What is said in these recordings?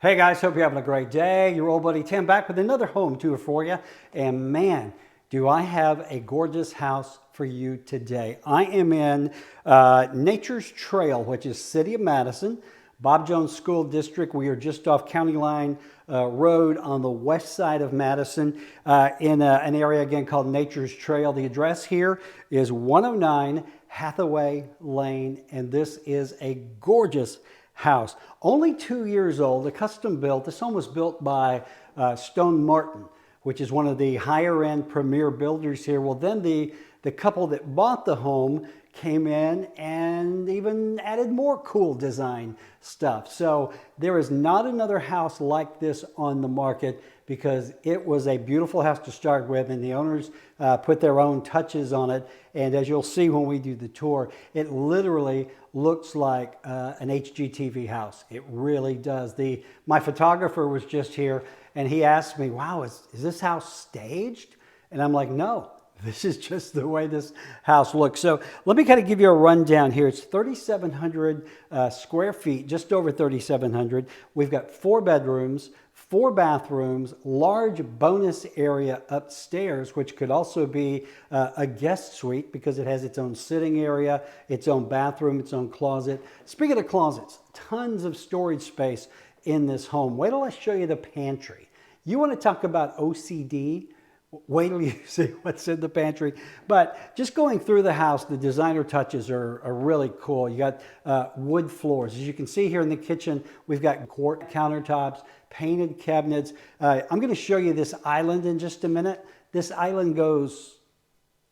Hey guys, hope you're having a great day. Your old buddy Tim back with another home tour for you. And man, do I have a gorgeous house for you today. I am in Nature's Trail, which is City of Madison, Bob Jones School District. We are just off County Line Road on the west side of Madison in an area again called Nature's Trail. The address here is 109 Hathaway Lane, and this is a gorgeous house. Only 2 years old, a custom built. This home was built by Stone Martin, which is one of the higher end premier builders here. Well, then the couple that bought the home came in and even added more cool design stuff. So there is not another house like this on the market because it was a beautiful house to start with, and the owners put their own touches on it. And as you'll see when we do the tour, it literally looks like an HGTV house. It really does. My photographer was just here and he asked me, wow, is this house staged? And I'm like, no. This is just the way this house looks. So let me kind of give you a rundown here. It's 3,700 square feet, just over 3,700. We've got 4 bedrooms, 4 bathrooms, large bonus area upstairs, which could also be a guest suite because it has its own sitting area, its own bathroom, its own closet. Speaking of closets, tons of storage space in this home. Wait till I show you the pantry. You want to talk about OCD? Wait till you see what's in the pantry. But just going through the house, the designer touches are really cool. You got wood floors. As you can see here in the kitchen, we've got quartz countertops, painted cabinets. I'm going to show you this island in just a minute. This island goes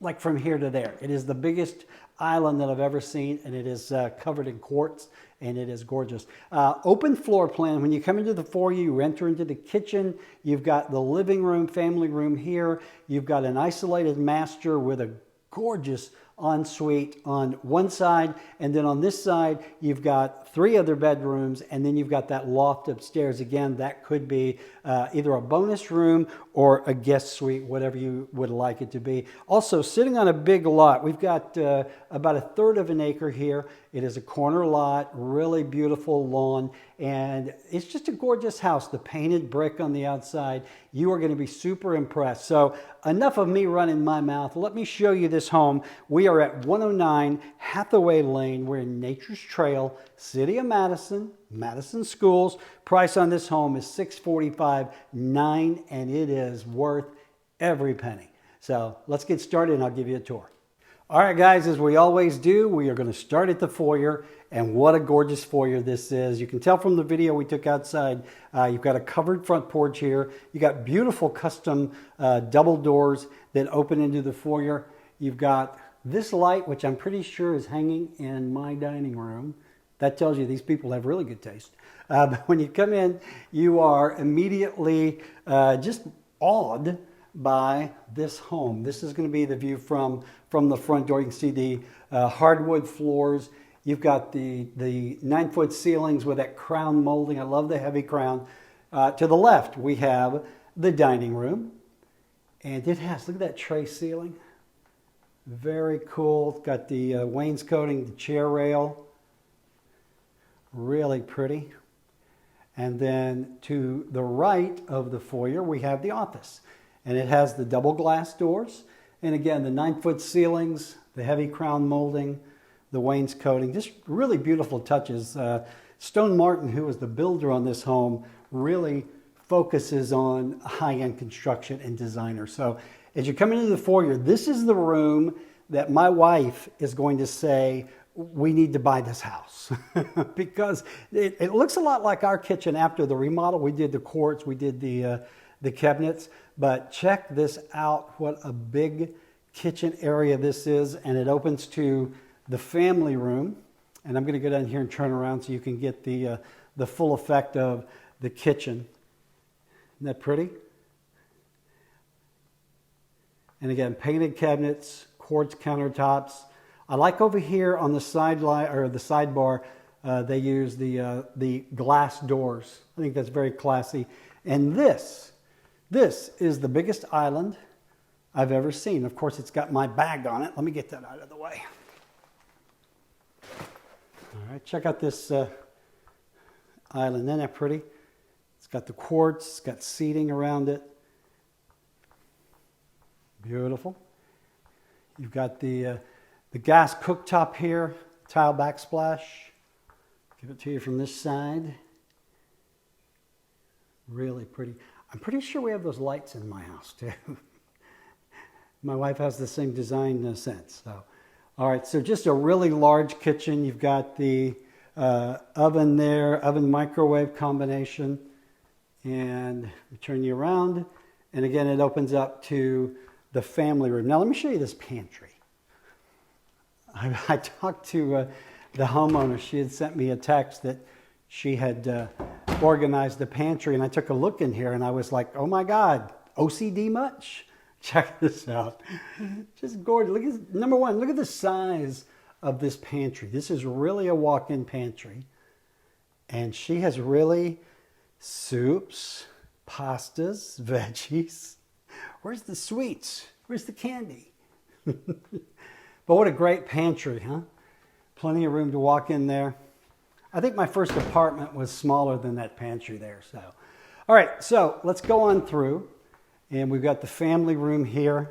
like from here to there. It is the biggest island that I've ever seen, and it is covered in quartz, and it is gorgeous. Open floor plan. When you come into the foyer, you enter into the kitchen. You've got the living room, family room here. You've got an isolated master with a gorgeous ensuite on one side, and then on this side you've got 3 other bedrooms, and then you've got that loft upstairs. Again, that could be either a bonus room or a guest suite, whatever you would like it to be. Also, sitting on a big lot, we've got about 1/3 of an acre here. It is a corner lot, really beautiful lawn, and it's just a gorgeous house. The painted brick on the outside, you are going to be super impressed. So enough of me running my mouth. Let me show you this home. We are at 109 Hathaway Lane. We're in Nature's Trail, City of Madison, Madison Schools. Price on this home is $645,900, and it is worth every penny. So let's get started and I'll give you a tour. All right, guys, as we always do, we are going to start at the foyer, and what a gorgeous foyer this is. You can tell from the video we took outside, you've got a covered front porch here. You got beautiful custom double doors that open into the foyer. You've got this light, which I'm pretty sure is hanging in my dining room. That tells you these people have really good taste. But when you come in, you are immediately just awed by this home. This is going to be the view from the front door. You can see the hardwood floors. You've got the 9-foot ceilings with that crown molding. I love the heavy crown. To the left, we have the dining room. And it has, look at that tray ceiling. Very cool. It's got the wainscoting, the chair rail. Really pretty. And then to the right of the foyer, we have the office. And it has the double glass doors. And again, the 9-foot ceilings, the heavy crown molding, the wainscoting, just really beautiful touches. Stone Martin, who was the builder on this home, really focuses on high-end construction and designer. So as you come into the foyer, this is the room that my wife is going to say, we need to buy this house because it looks a lot like our kitchen after the remodel. We did the quartz, we did the cabinets, but check this out. What a big kitchen area this is, and it opens to the family room. And I'm going to go down here and turn around so you can get the full effect of the kitchen. Isn't that pretty? And again, painted cabinets, quartz countertops. I like over here on the sideline or the sidebar, they use the glass doors. I think that's very classy. And this is the biggest island I've ever seen. Of course, it's got my bag on it. Let me get that out of the way. All right, check out this island. Isn't that pretty? It's got the quartz, it's got seating around it. Beautiful. You've got the gas cooktop here, tile backsplash. Give it to you from this side. Really pretty. I'm pretty sure we have those lights in my house too. My wife has the same design sense. So, all right, so just a really large kitchen. You've got the oven there, oven microwave combination. And we turn you around. And again, it opens up to the family room. Now, let me show you this pantry. I talked to the homeowner. She had sent me a text that she had organized the pantry, and I took a look in here, and I was like, oh my God, OCD much? Check this out. Just gorgeous. Look at, number one, look at the size of this pantry. This is really a walk-in pantry, and she has really soups, pastas, veggies. Where's the sweets? Where's the candy? But what a great pantry, huh? Plenty of room to walk in there. I think my first apartment was smaller than that pantry there. So, all right, so let's go on through. And we've got the family room here.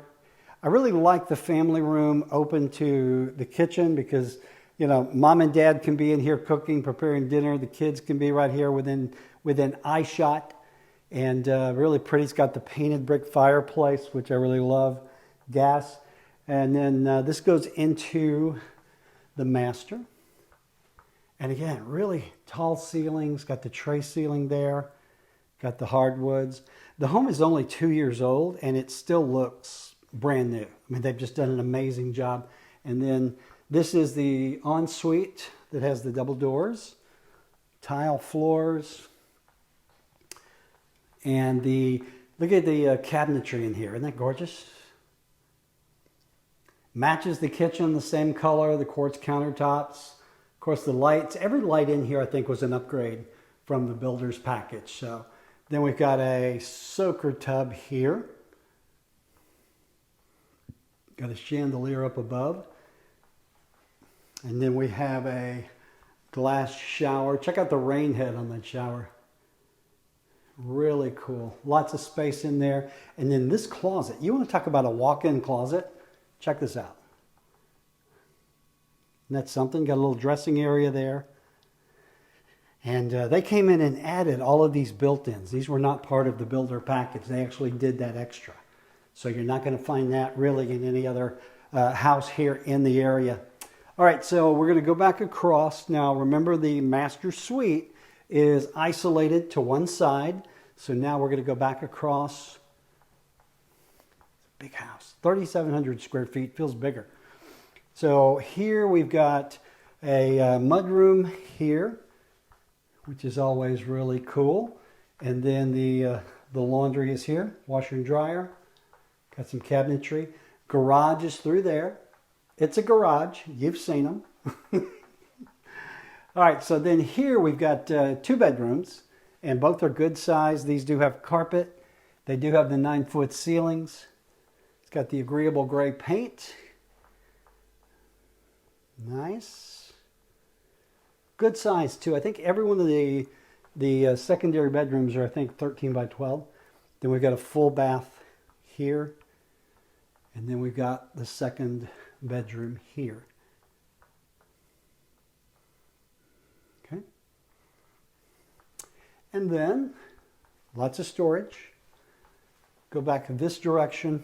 I really like the family room open to the kitchen because, you know, mom and dad can be in here cooking, preparing dinner. The kids can be right here within eye shot. And really pretty. It's got the painted brick fireplace, which I really love. Gas. And then this goes into the master. And again, really tall ceilings. Got the tray ceiling there. Got the hardwoods. The home is only 2 years old, and it still looks brand new. I mean, they've just done an amazing job. And then this is the ensuite that has the double doors, tile floors, and look at the cabinetry in here. Isn't that gorgeous? Matches the kitchen, the same color, the quartz countertops. Of course, the lights. Every light in here, I think, was an upgrade from the builder's package. So then we've got a soaker tub here. Got a chandelier up above. And then we have a glass shower. Check out the rain head on that shower. Really cool. Lots of space in there. And then this closet. You want to talk about a walk-in closet? Check this out. Isn't that something? Got a little dressing area there. And they came in and added all of these built-ins. These were not part of the builder package. They actually did that extra. So you're not going to find that really in any other house here in the area. All right, so we're going to go back across. Now, remember the master suite is isolated to one side. So now we're going to go back across. Big house, 3,700 square feet, feels bigger. So here we've got a mudroom here, which is always really cool. And then the laundry is here, washer and dryer. Got some cabinetry. Garage is through there. It's a garage. You've seen them. All right, so then here we've got 2 bedrooms, and both are good size. These do have carpet. They do have the 9-foot ceilings. It's got the agreeable gray paint. Nice. Good size too. I think every one of the secondary bedrooms are, I think, 13 by 12. Then we've got a full bath here. And then we've got the second bedroom here. Okay. And then lots of storage. Go back in this direction.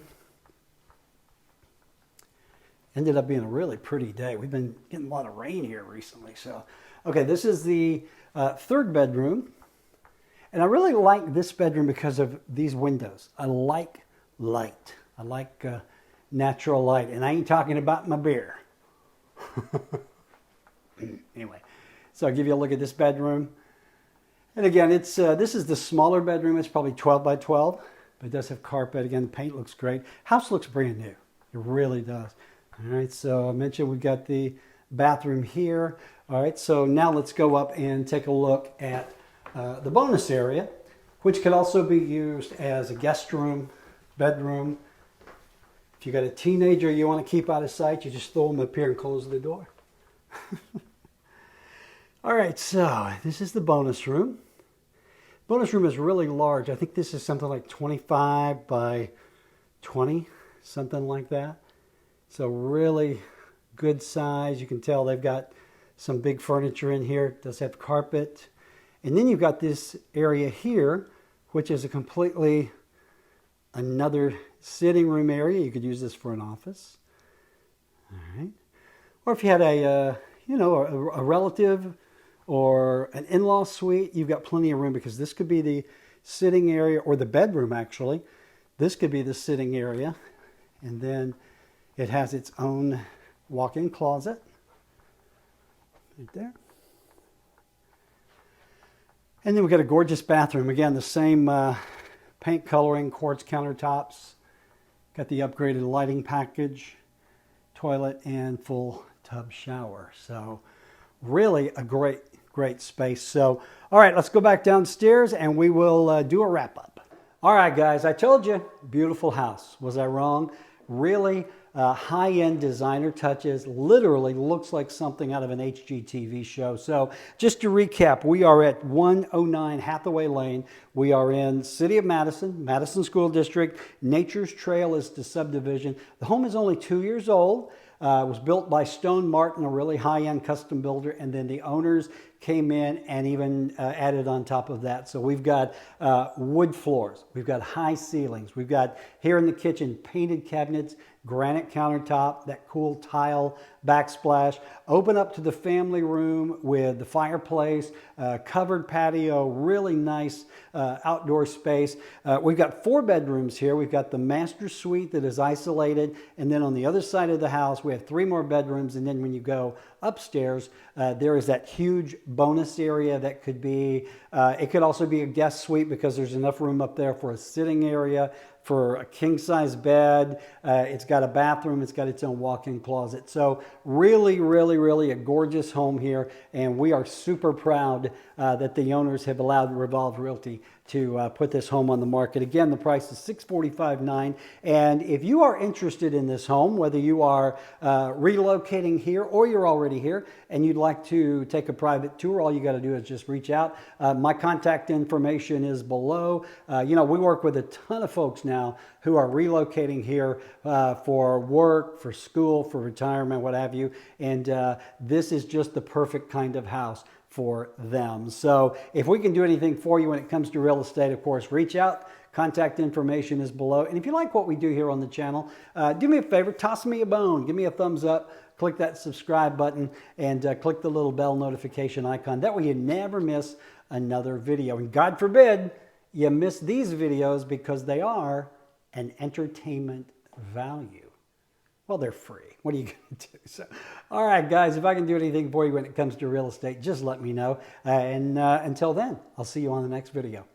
Ended up being a really pretty day. We've been getting a lot of rain here recently. So, okay, this is the third bedroom. And I really like this bedroom because of these windows. I like light. I like natural light. And I ain't talking about my beer. Anyway, so I'll give you a look at this bedroom. And again, it's this is the smaller bedroom. It's probably 12 by 12. But it does have carpet. Again, the paint looks great. House looks brand new. It really does. All right, so I mentioned we've got the bathroom here. All right, so now let's go up and take a look at the bonus area, which can also be used as a guest room, bedroom. If you got a teenager you want to keep out of sight, you just throw them up here and close the door. All right, so this is the bonus room. Bonus room is really large. I think this is something like 25 by 20, something like that. So really good size. You can tell they've got some big furniture in here. It does have carpet. And then you've got this area here, which is a completely another sitting room area. You could use this for an office. All right. Or if you had a relative or an in-law suite, you've got plenty of room, because this could be the sitting area, or the bedroom actually. This could be the sitting area. And then it has its own walk-in closet right there. And then we've got a gorgeous bathroom. Again, the same paint coloring, quartz countertops. Got the upgraded lighting package, toilet, and full tub shower. So really a great space. So, all right, let's go back downstairs and we will do a wrap up. All right, guys, I told you, beautiful house. Was I wrong? Really high-end designer touches. Literally looks like something out of an HGTV show. So just to recap, we are at 109 Hathaway Lane. We are in City of Madison, Madison School District. Nature's Trail is the subdivision. The home is only 2 years old. It was built by Stone Martin, a really high-end custom builder, and then the owners came in and even added on top of that. So we've got wood floors, we've got high ceilings, we've got here in the kitchen painted cabinets, granite countertop, that cool tile backsplash. Open up to the family room with the fireplace, covered patio, really nice outdoor space. We've got 4 bedrooms here. We've got the master suite that is isolated, and then on the other side of the house we have 3 more bedrooms, and then when you go upstairs there is that huge bonus area that could be, it could also be a guest suite, because there's enough room up there for a sitting area, for a king-size bed. It's got a bathroom. It's got its own walk-in closet. So really a gorgeous home here, and we are super proud that the owners have allowed Revolved Realty to put this home on the market. Again, the price is $645,900, and if you are interested in this home, whether you are relocating here or you're already here and you'd like to take a private tour, all you got to do is just reach out. My contact information is below. We work with a ton of folks now who are relocating here for work, for school, for retirement, what have you, and this is just the perfect kind of house for them. So if we can do anything for you when it comes to real estate, of course, reach out. Contact information is below. And if you like what we do here on the channel, do me a favor, toss me a bone, give me a thumbs up, click that subscribe button, and click the little bell notification icon. That way you never miss another video. And God forbid you miss these videos, because they are an entertainment value. Well, they're free. What are you going to do? So, all right, guys, if I can do anything for you when it comes to real estate, just let me know. And until then, I'll see you on the next video.